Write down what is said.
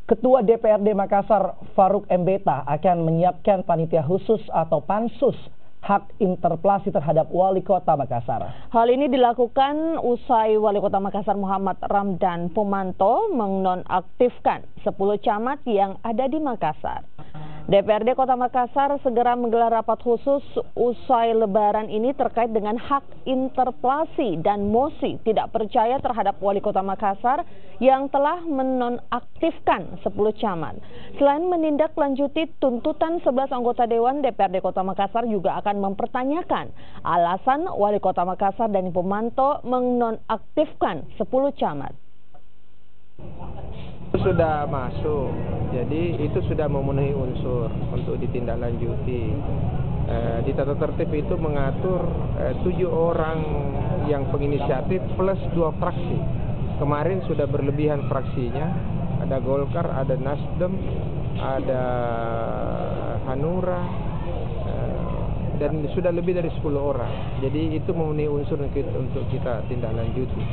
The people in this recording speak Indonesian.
Ketua DPRD Makassar Farouk Mbeta akan menyiapkan panitia khusus atau pansus hak interpelasi terhadap Wali Kota Makassar. Hal ini dilakukan usai Wali Kota Makassar Muhammad Ramdan Pomanto menonaktifkan 10 camat yang ada di Makassar. DPRD Kota Makassar segera menggelar rapat khusus usai Lebaran ini terkait dengan hak interpelasi dan mosi tidak percaya terhadap Wali Kota Makassar yang telah menonaktifkan 10 camat. Selain menindaklanjuti tuntutan 11 anggota Dewan, DPRD Kota Makassar juga akan mempertanyakan alasan Wali Kota Makassar dan Pomanto menonaktifkan 10 camat. Sudah masuk, jadi itu sudah memenuhi unsur untuk ditindaklanjuti. Di tata tertib itu mengatur 7 orang yang penginisiatif plus 2 fraksi. Kemarin sudah berlebihan fraksinya, ada Golkar, ada Nasdem, ada Hanura, dan sudah lebih dari 10 orang. Jadi itu memenuhi unsur untuk kita tindaklanjuti.